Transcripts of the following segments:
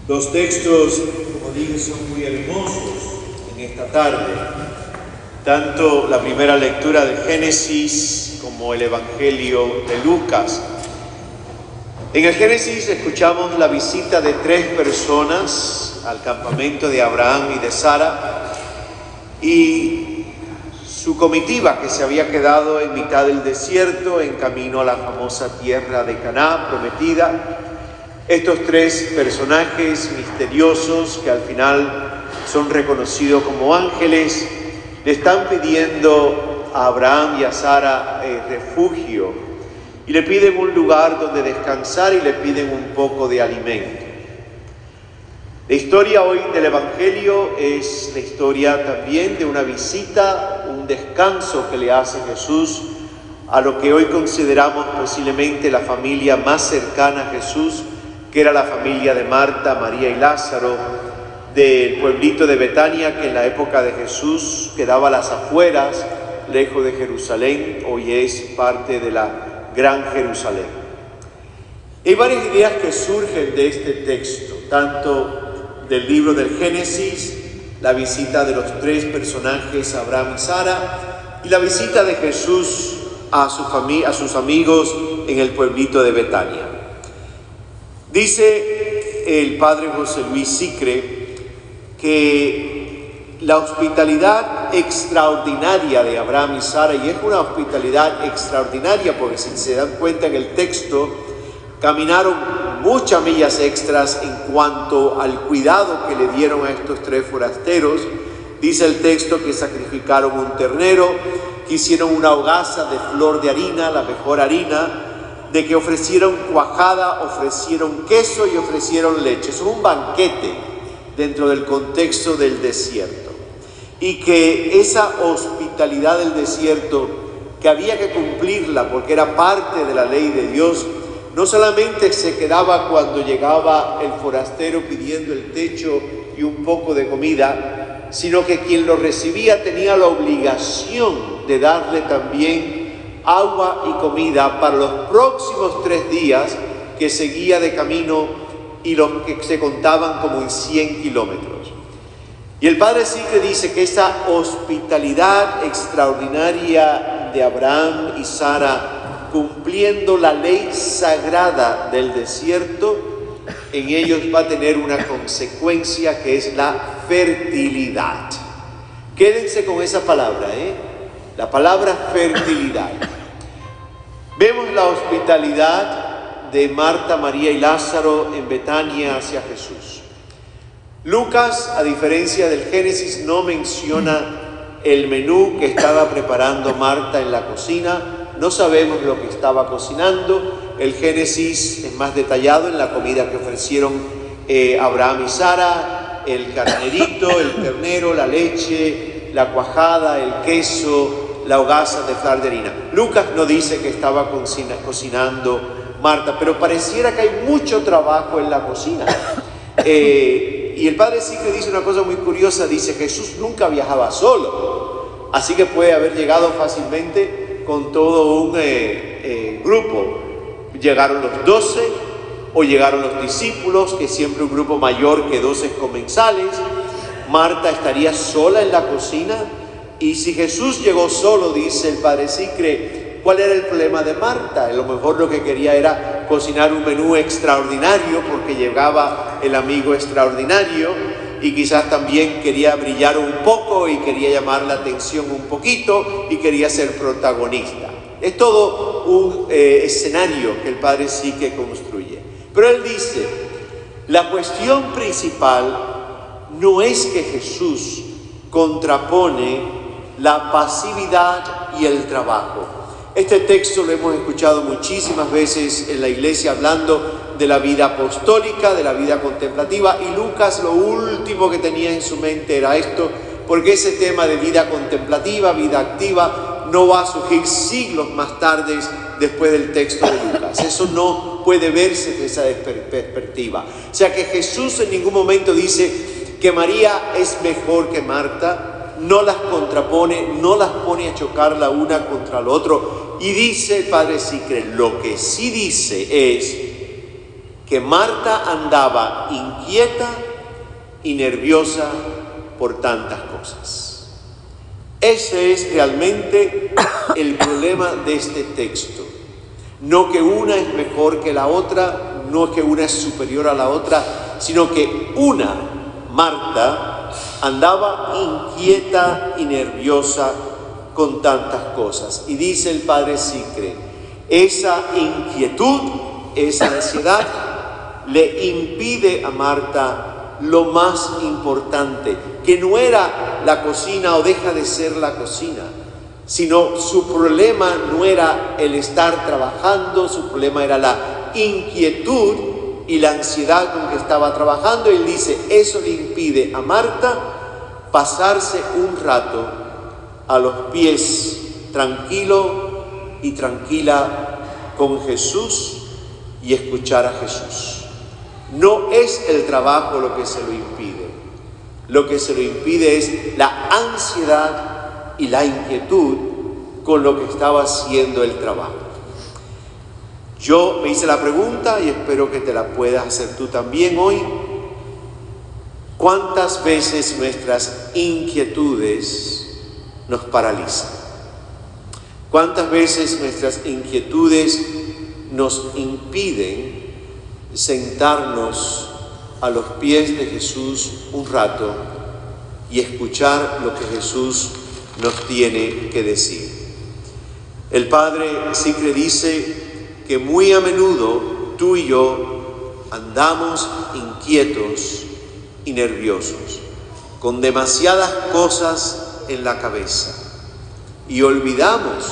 Los textos, como dije, son muy hermosos en esta tarde. Tanto la primera lectura de Génesis como el Evangelio de Lucas. En el Génesis escuchamos la visita de 3 personas al campamento de Abraham y de Sara y su comitiva que se había quedado en mitad del desierto en camino a la famosa tierra de Canaán prometida. Estos 3 personajes misteriosos que al final son reconocidos como ángeles le están pidiendo a Abraham y a Sara refugio y le piden un lugar donde descansar y le piden un poco de alimento. La historia hoy del Evangelio es la historia también de una visita, un descanso que le hace Jesús a lo que hoy consideramos posiblemente la familia más cercana a Jesús, que era la familia de Marta, María y Lázaro, del pueblito de Betania, que en la época de Jesús quedaba a las afueras, lejos de Jerusalén, hoy es parte de la Gran Jerusalén. Hay varias ideas que surgen de este texto, tanto del libro del Génesis, la visita de los 3 personajes, Abraham y Sara, y la visita de Jesús a sus amigos en el pueblito de Betania. Dice el padre José Luis Sicre que la hospitalidad extraordinaria de Abraham y Sara, y es una hospitalidad extraordinaria porque si se dan cuenta en el texto, caminaron muchas millas extras en cuanto al cuidado que le dieron a estos 3 forasteros. Dice el texto que sacrificaron un ternero, que hicieron una hogaza de flor de harina, la mejor harina, de que ofrecieron cuajada, ofrecieron queso y ofrecieron leche. Es un banquete dentro del contexto del desierto. Y que esa hospitalidad del desierto, que había que cumplirla porque era parte de la ley de Dios, no solamente se quedaba cuando llegaba el forastero pidiendo el techo y un poco de comida, sino que quien lo recibía tenía la obligación de darle también agua y comida para los próximos 3 días que seguía de camino y los que se contaban como en 100 kilómetros. Y el padre Sicre dice que esa hospitalidad extraordinaria de Abraham y Sara, cumpliendo la ley sagrada del desierto, en ellos va a tener una consecuencia que es la fertilidad. Quédense con esa palabra, la palabra fertilidad. Vemos la hospitalidad de Marta, María y Lázaro en Betania hacia Jesús. Lucas, a diferencia del Génesis, no menciona el menú que estaba preparando Marta en la cocina. No sabemos lo que estaba cocinando. El Génesis es más detallado en la comida que ofrecieron Abraham y Sara, el carnerito, el ternero, la leche, la cuajada, el queso, la hogaza de flor de harina. Lucas no dice que estaba cocinando Marta, pero pareciera que hay mucho trabajo en la cocina. Y el padre Sicre dice una cosa muy curiosa, dice Jesús nunca viajaba solo, así que puede haber llegado fácilmente con todo un grupo. Llegaron los 12 o llegaron los discípulos, que siempre un grupo mayor que 12 comensales. Marta estaría sola en la cocina. Y si Jesús llegó solo, dice el padre Sicre, ¿cuál era el problema de Marta? A lo mejor lo que quería era cocinar un menú extraordinario porque llegaba el amigo extraordinario y quizás también quería brillar un poco y quería llamar la atención un poquito y quería ser protagonista. Es todo un escenario que el padre Sicre construye. Pero él dice, la cuestión principal no es que Jesús contrapone la pasividad y el trabajo. Este texto lo hemos escuchado muchísimas veces en la iglesia hablando de la vida apostólica, de la vida contemplativa, y Lucas lo último que tenía en su mente era esto, porque ese tema de vida contemplativa, vida activa, no va a surgir siglos más tarde después del texto de Lucas. Eso no puede verse desde esa perspectiva. O sea que Jesús en ningún momento dice que María es mejor que Marta, no las contrapone, no las pone a chocar la una contra la otra. Y dice el padre Sicre, lo que sí dice es que Marta andaba inquieta y nerviosa por tantas cosas. Ese es realmente el problema de este texto. No que una es mejor que la otra, no que una es superior a la otra, sino que una, Marta, andaba inquieta y nerviosa con tantas cosas. Y dice el Padre Sicre, esa inquietud, esa ansiedad, le impide a Marta lo más importante, que no era la cocina o deja de ser la cocina, sino su problema no era el estar trabajando, su problema era la inquietud y la ansiedad con que estaba trabajando. Él dice, eso le impide a Marta pasarse un rato a los pies, tranquilo y tranquila con Jesús y escuchar a Jesús. No es el trabajo lo que se lo impide. Lo que se lo impide es la ansiedad y la inquietud con lo que estaba haciendo el trabajo. Yo me hice la pregunta y espero que te la puedas hacer tú también hoy. ¿Cuántas veces nuestras inquietudes nos paralizan? ¿Cuántas veces nuestras inquietudes nos impiden sentarnos a los pies de Jesús un rato y escuchar lo que Jesús nos tiene que decir? El Padre Sicre dice que muy a menudo tú y yo andamos inquietos y nerviosos, con demasiadas cosas en la cabeza, y olvidamos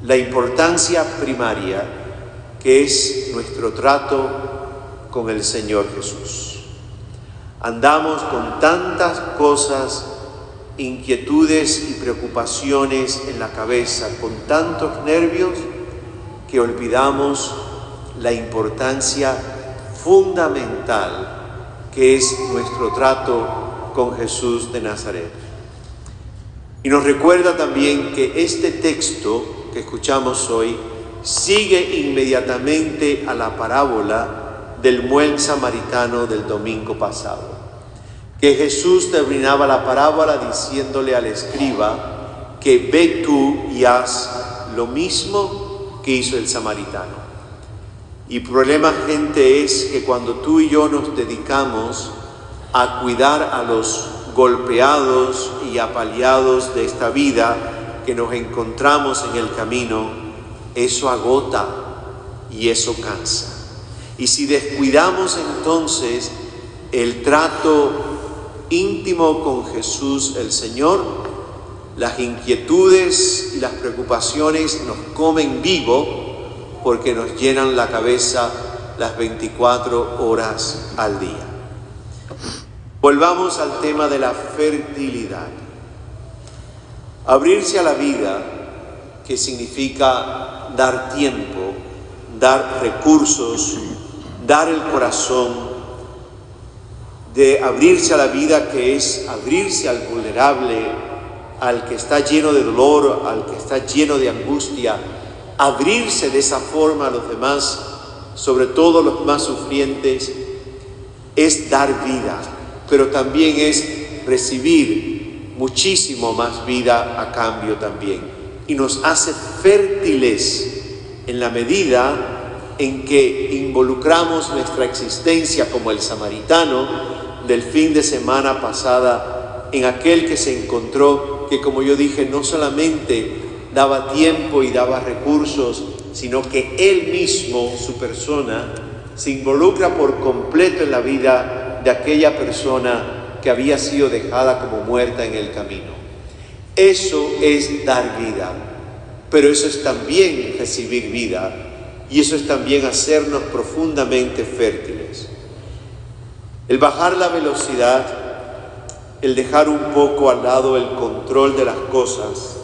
la importancia primaria que es nuestro trato con el Señor Jesús. Andamos con tantas cosas, inquietudes y preocupaciones en la cabeza, con tantos nervios, que olvidamos la importancia fundamental que es nuestro trato con Jesús de Nazaret. Y nos recuerda también que este texto que escuchamos hoy sigue inmediatamente a la parábola del buen samaritano del domingo pasado, que Jesús terminaba la parábola diciéndole al escriba que ve tú y haz lo mismo que hizo el samaritano. Y el problema, gente, es que cuando tú y yo nos dedicamos a cuidar a los golpeados y apaleados de esta vida que nos encontramos en el camino, eso agota y eso cansa. Y si descuidamos entonces el trato íntimo con Jesús el Señor, las inquietudes y las preocupaciones nos comen vivo, porque nos llenan la cabeza las 24 horas al día. Volvamos al tema de la fertilidad. Abrirse a la vida, que significa dar tiempo, dar recursos, dar el corazón, de abrirse a la vida, que es abrirse al vulnerable, al que está lleno de dolor, al que está lleno de angustia, abrirse de esa forma a los demás, sobre todo los más sufrientes, es dar vida, pero también es recibir muchísimo más vida a cambio también. Y nos hace fértiles en la medida en que involucramos nuestra existencia, como el samaritano del fin de semana pasada, en aquel que se encontró, que como yo dije, no solamente daba tiempo y daba recursos, sino que él mismo, su persona, se involucra por completo en la vida de aquella persona que había sido dejada como muerta en el camino. Eso es dar vida, pero eso es también recibir vida, y eso es también hacernos profundamente fértiles. El bajar la velocidad, el dejar un poco al lado el control de las cosas,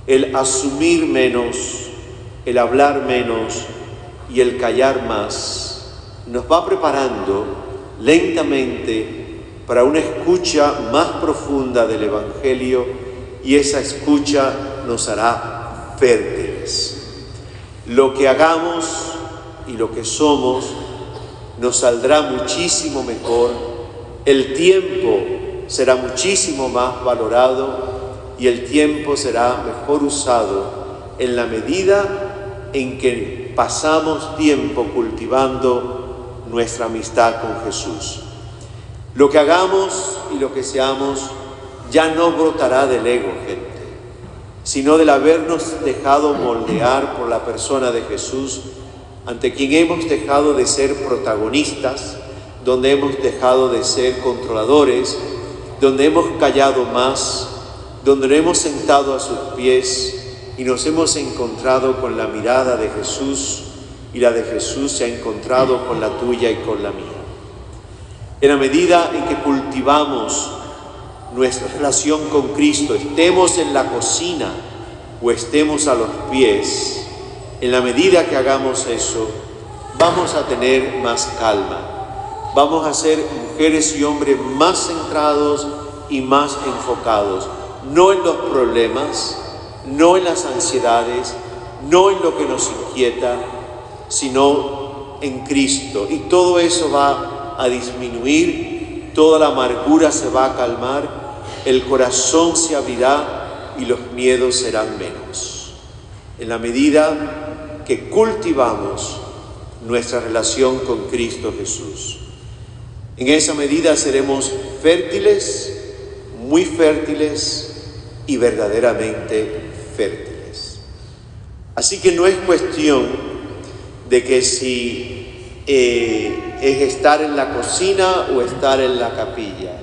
el asumir menos, el hablar menos y el callar más, nos va preparando lentamente para una escucha más profunda del Evangelio, y esa escucha nos hará fértiles. Lo que hagamos y lo que somos nos saldrá muchísimo mejor, el tiempo será muchísimo más valorado y el tiempo será mejor usado en la medida en que pasamos tiempo cultivando nuestra amistad con Jesús. Lo que hagamos y lo que seamos ya no brotará del ego, gente, sino del habernos dejado moldear por la persona de Jesús, ante quien hemos dejado de ser protagonistas, donde hemos dejado de ser controladores, donde hemos callado más, donde nos hemos sentado a sus pies y nos hemos encontrado con la mirada de Jesús, y la de Jesús se ha encontrado con la tuya y con la mía. En la medida en que cultivamos nuestra relación con Cristo, estemos en la cocina o estemos a los pies, en la medida que hagamos eso, vamos a tener más calma. Vamos a ser mujeres y hombres más centrados y más enfocados, no en los problemas, no en las ansiedades, no en lo que nos inquieta, sino en Cristo. Y todo eso va a disminuir, toda la amargura se va a calmar, el corazón se abrirá y los miedos serán menos. En la medida que cultivamos nuestra relación con Cristo Jesús, en esa medida seremos fértiles, muy fértiles y verdaderamente fértiles. Así que no es cuestión de que si es estar en la cocina o estar en la capilla.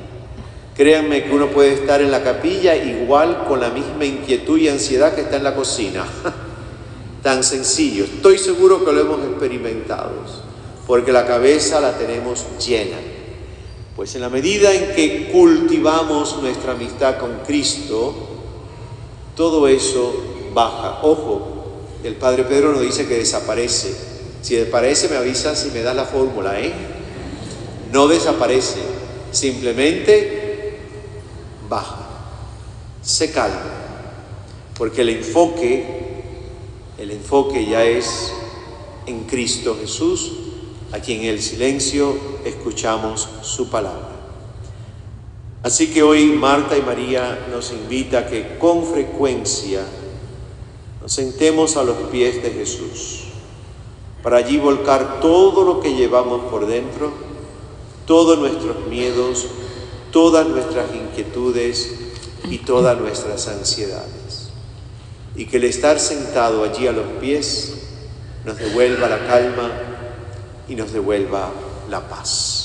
Créanme que uno puede estar en la capilla igual con la misma inquietud y ansiedad que está en la cocina. Tan sencillo. Estoy seguro que lo hemos experimentado, porque la cabeza la tenemos llena. Pues en la medida en que cultivamos nuestra amistad con Cristo, todo eso baja. Ojo, el Padre Pedro nos dice que desaparece. Si desaparece, me avisas y me das la fórmula, No desaparece, simplemente baja, se calma, porque el enfoque ya es en Cristo Jesús, a quien en el silencio escuchamos su palabra. Así que hoy Marta y María nos invita a que con frecuencia nos sentemos a los pies de Jesús, para allí volcar todo lo que llevamos por dentro, todos nuestros miedos, todas nuestras inquietudes y todas nuestras ansiedades. Y que el estar sentado allí a los pies nos devuelva la calma y nos devuelva la paz.